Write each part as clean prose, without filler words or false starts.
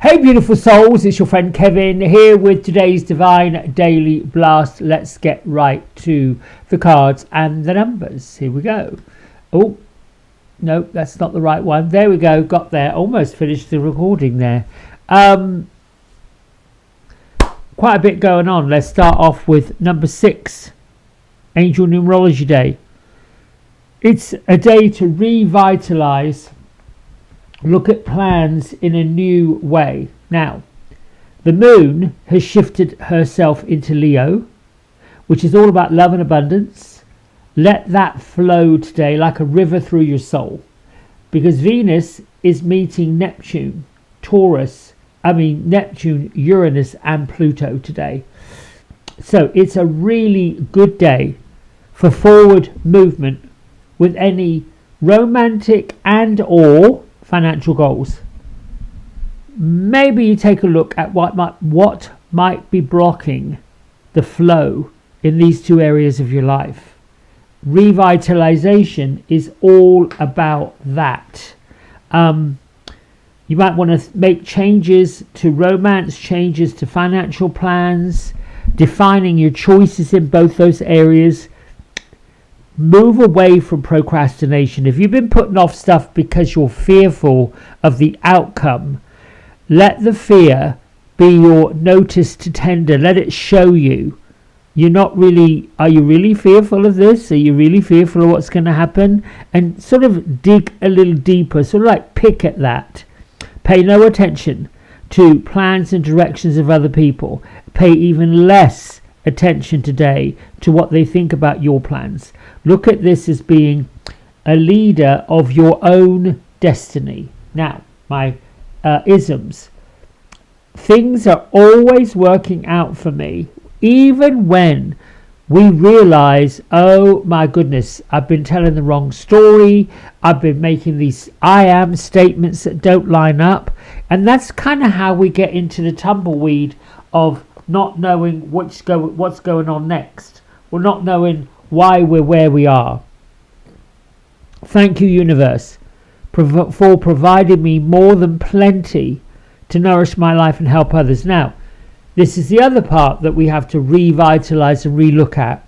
Hey beautiful souls, it's your friend Kevin here with today's Divine Daily Blast. Let's get right to the cards and the numbers. Here we go. Oh, no, that's not the right one. There we go, got there. Almost finished the recording there. Quite a bit going on. Let's start off with number 6, Angel Numerology Day. It's a day to revitalize, look at plans in a new way. Now, the moon has shifted herself into Leo, which is all about love and abundance. Let that flow today like a river through your soul, because Venus is meeting Neptune, Uranus and Pluto today. So it's a really good day for forward movement with any romantic and or financial goals. Maybe you take a look at what might be blocking the flow in these two areas of your life. Revitalization is all about that. You might want to make changes to romance, changes to financial plans, defining your choices in both those areas. Move away from procrastination. If you've been putting off stuff because you're fearful of the outcome, let the fear be your notice to tender. Let it show you. Are you really fearful of this? Are you really fearful of what's going to happen? And sort of dig a little deeper, sort of like pick at that. Pay no attention to plans and directions of other people. Pay even less attention today to what they think about your plans. Look at this as being a leader of your own destiny. Now, my isms. Things are always working out for me, even when we realize, oh my goodness, I've been telling the wrong story. I've been making these I am statements that don't line up. And that's kind of how we get into the tumbleweed of not knowing what's going on next. We're not knowing why we're where we are. Thank you, universe, for providing me more than plenty to nourish my life and help others. Now, this is the other part that we have to revitalize and relook at.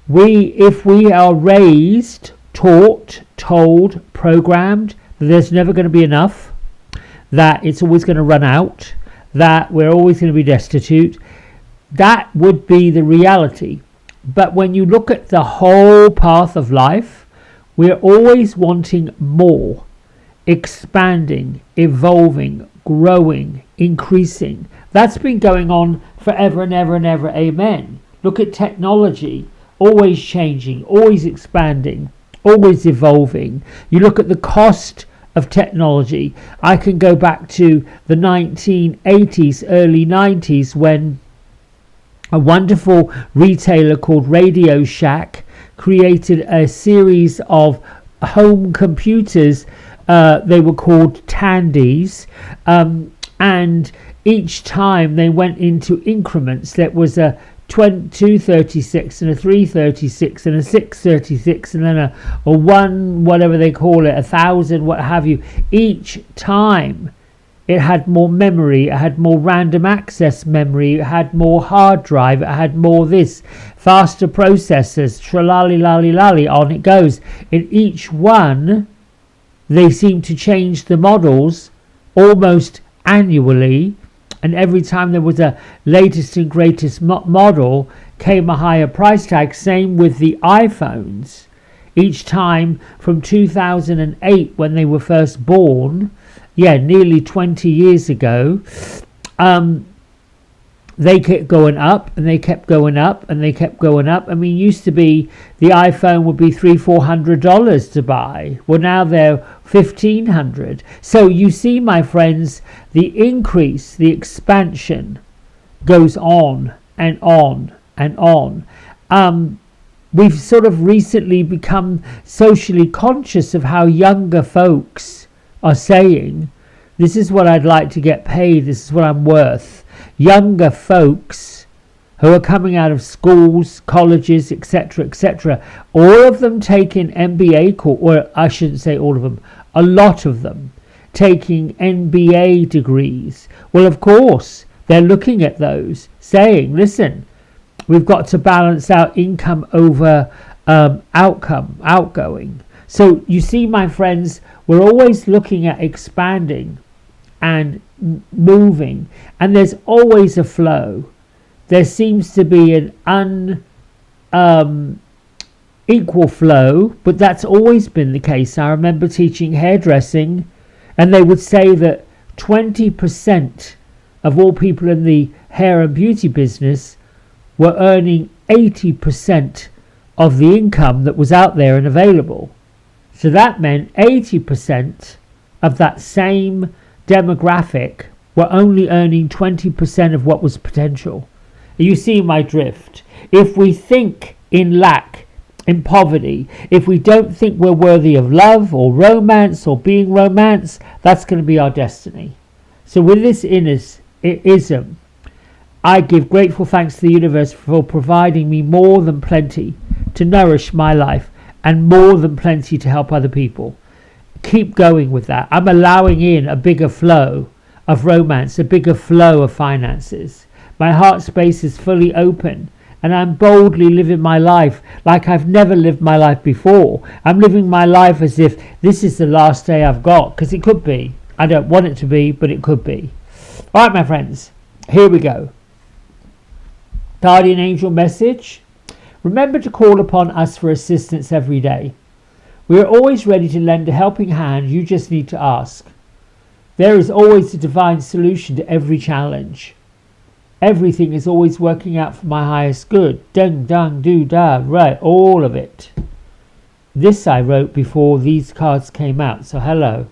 If we are raised, taught, told, programmed that there's never going to be enough, that it's always going to run out, that we're always going to be destitute, that would be the reality. But when you look at the whole path of life, we're always wanting more, expanding, evolving, growing, increasing. That's been going on forever and ever and ever. Amen. Look at technology, always changing, always expanding, always evolving. You look at the cost of technology. I can go back to the 1980s, early 90s, when a wonderful retailer called Radio Shack created a series of home computers. They were called Tandies, and each time they went into increments. There was a 236 and a 336 and a 636 and then a one, whatever they call it, 1,000, what have you. Each time it had more memory, it had more random access memory, it had more hard drive, it had more this, faster processors, tralali-lali-lali, on it goes. In each one, they seem to change the models almost annually, and every time there was a latest and greatest model came a higher price tag. Same with the iPhones. Each time from 2008, when they were first born, nearly 20 years ago, they kept going up and they kept going up and they kept going up. I mean, used to be the iPhone would be $300-400 to buy. Well, now they're $1,500. So you see, my friends, the increase, the expansion goes on and on and on. We've sort of recently become socially conscious of how younger folks are saying, this is what I'd like to get paid, this is what I'm worth. Younger folks who are coming out of schools, colleges, etc., all of them taking MBA course, or I shouldn't say all of them, a lot of them taking MBA degrees. Well, of course, they're looking at those, saying, listen, we've got to balance out income over outgoing. So you see, my friends, we're always looking at expanding and moving, and there's always a flow. There seems to be an equal flow, but that's always been the case. I remember teaching hairdressing, and they would say that 20% of all people in the hair and beauty business were earning 80% of the income that was out there and available. So that meant 80% of that same demographic were only earning 20% of what was potential. You see my drift. If we think in lack, in poverty, if we don't think we're worthy of love or romance or being romance, that's going to be our destiny. So with this ism, I give grateful thanks to the universe for providing me more than plenty to nourish my life and more than plenty to help other people. Keep going with that. I'm allowing in a bigger flow of romance, a bigger flow of finances. My heart space is fully open, and I'm boldly living my life like I've never lived my life before. I'm living my life as if this is the last day I've got, because it could be. I don't want it to be, but it could be. All right, my friends, here we go. Guardian angel message. Remember to call upon us for assistance every day. We are always ready to lend a helping hand. You just need to ask. There is always a divine solution to every challenge. Everything is always working out for my highest good. Dung, dung, do, da, right, all of it. This I wrote before these cards came out, so hello.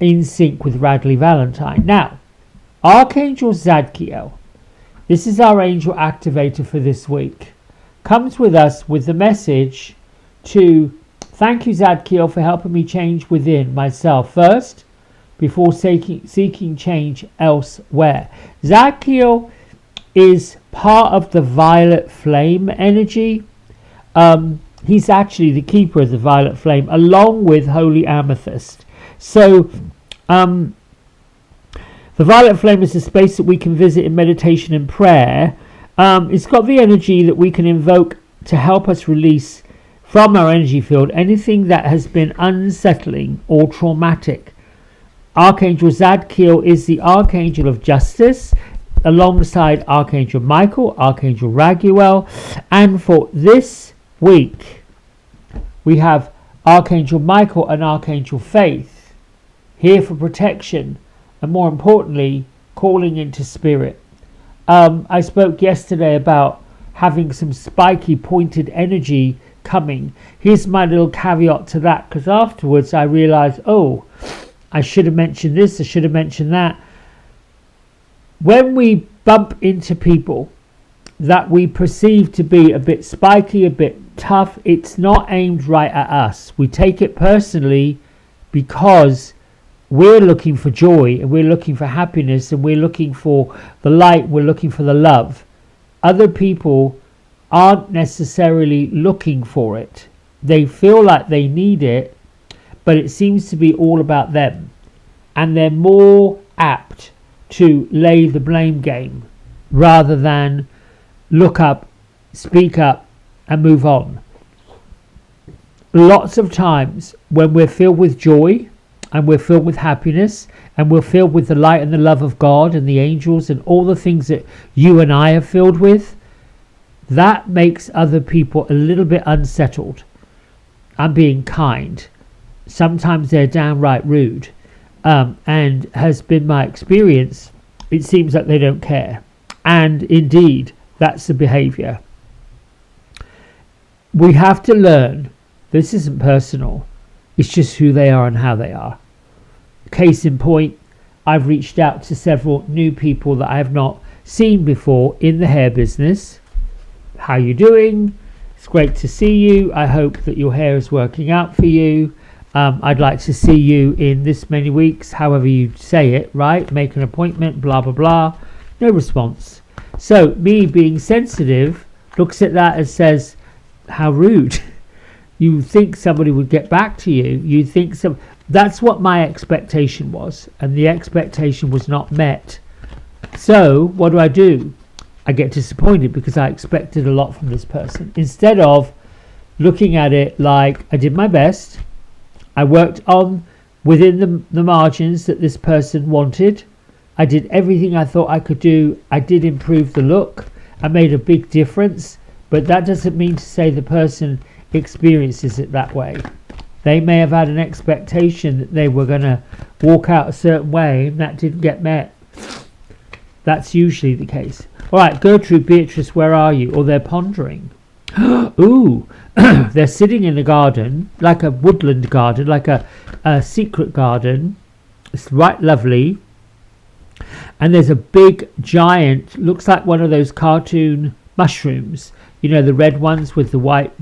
In sync with Radley Valentine. Now, Archangel Zadkiel. This is our angel activator for this week. Comes with us with the message to thank you, Zadkiel, for helping me change within myself first, before seeking change elsewhere. Zadkiel is part of the violet flame energy. He's actually the keeper of the violet flame, along with holy amethyst. So the violet flame is a space that we can visit in meditation and prayer. It's got the energy that we can invoke to help us release from our energy field anything that has been unsettling or traumatic. Archangel Zadkiel is the Archangel of Justice, alongside Archangel Michael, Archangel Raguel, and for this week we have Archangel Michael and Archangel Faith here for protection and, more importantly, calling into spirit. I spoke yesterday about having some spiky pointed energy coming. Here's my little caveat to that, because afterwards I realized, I should have mentioned this, I should have mentioned that. When we bump into people that we perceive to be a bit spiky, a bit tough, it's not aimed right at us. We take it personally because we're looking for joy and we're looking for happiness and we're looking for the light, we're looking for the love. Other people aren't necessarily looking for it. They feel like they need it, but it seems to be all about them, and they're more apt to lay the blame game rather than look up, speak up and move on. Lots of times when we're filled with joy and we're filled with happiness and we're filled with the light and the love of God and the angels and all the things that you and I are filled with, that makes other people a little bit unsettled. I'm being kind. Sometimes they're downright rude, and has been my experience. It seems like they don't care, and indeed that's the behavior. We have to learn this isn't personal, it's just who they are and how they are. Case in point, I've reached out to several new people that I have not seen before in the hair business. How you doing? It's great to see you. I hope that your hair is working out for you. I'd like to see you in this many weeks, however you say it, right? Make an appointment, blah, blah, blah. No response. So me being sensitive looks at that and says, how rude. You think somebody would get back to you. You think some. That's what my expectation was, and the expectation was not met. So what do? I get disappointed because I expected a lot from this person. Instead of looking at it like I did my best, I worked on within the margins that this person wanted. I did everything I thought I could do. I did improve the look. I made a big difference, but that doesn't mean to say the person experiences it that way. They may have had an expectation that they were going to walk out a certain way, and that didn't get met. That's usually the case. All right, Gertrude, Beatrice, where are you? Or they're pondering. Ooh, they're sitting in a garden, like a woodland garden, like a secret garden. It's right lovely. And there's a big, giant, looks like one of those cartoon mushrooms. You know, the red ones with the white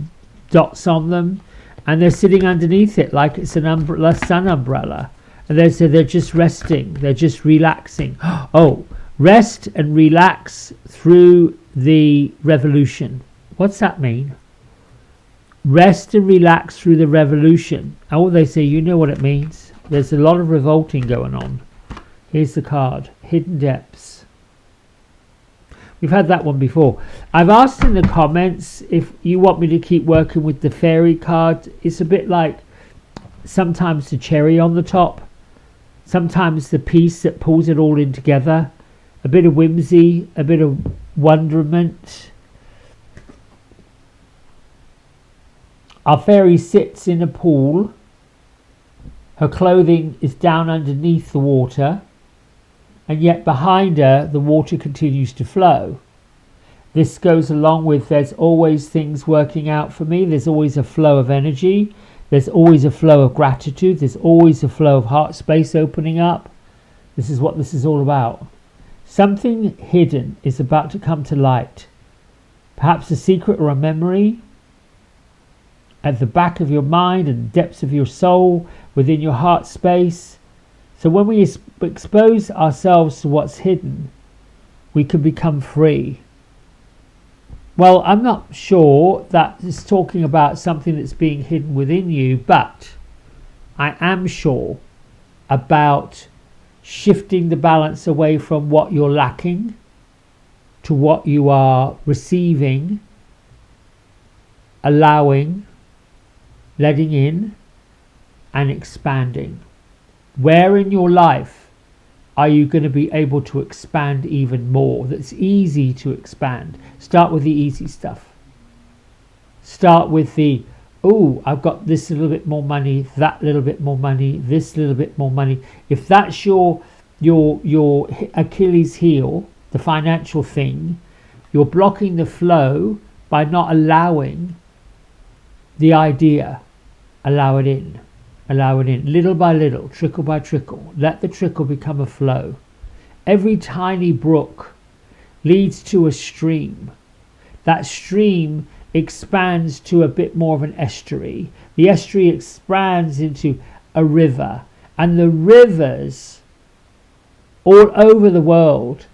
dots on them. And they're sitting underneath it like it's an umbrella, sun umbrella. And they're just resting. They're just relaxing. Oh, rest and relax through the revolution. What's that mean? Rest and relax through the revolution. Oh, they say, you know what it means. There's a lot of revolting going on. Here's the card. Hidden Depths. We've had that one before. I've asked in the comments if you want me to keep working with the fairy card. It's a bit like sometimes the cherry on the top. Sometimes the piece that pulls it all in together. A bit of whimsy. A bit of wonderment. Our fairy sits in a pool. Her clothing is down underneath the water. And yet behind her, the water continues to flow. This goes along with there's always things working out for me. There's always a flow of energy. There's always a flow of gratitude. There's always a flow of heart space opening up. This is what this is all about. Something hidden is about to come to light. Perhaps a secret or a memory at the back of your mind and depths of your soul, within your heart space. So when we expose ourselves to what's hidden, we can become free. Well, I'm not sure that it's talking about something that's being hidden within you, but I am sure about shifting the balance away from what you're lacking to what you are receiving, allowing, letting in, and expanding. Where in your life are you going to be able to expand even more? That's easy to expand. Start with the easy stuff. Start with the, oh, I've got this little bit more money, that little bit more money, this little bit more money. If that's your Achilles heel, the financial thing, you're blocking the flow by not allowing the idea. Allow it in. Allow it in, little by little, trickle by trickle. Let the trickle become a flow. Every tiny brook leads to a stream. That stream expands to a bit more of an estuary. The estuary expands into a river. And the rivers all over the world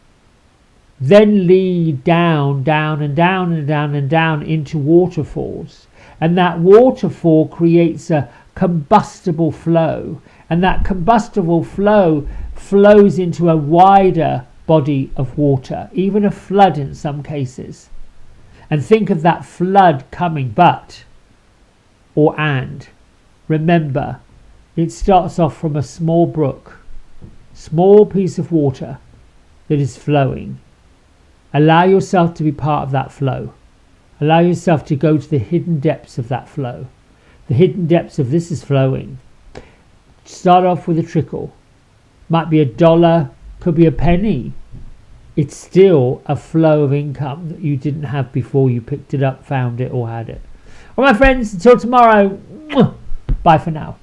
then lead down, down and down and down and down into waterfalls. And that waterfall creates a combustible flow, and that combustible flow flows into a wider body of water, even a flood in some cases. And think of that flood coming, but or and remember, it starts off from a small brook, small piece of water that is flowing. Allow yourself to be part of that flow. Allow yourself to go to the hidden depths of that flow. The hidden depths of this is flowing. Start off with a trickle. Might be $1, could be a penny. It's still a flow of income that you didn't have before you picked it up, found it, or had it. All right, my friends, until tomorrow. Bye for now.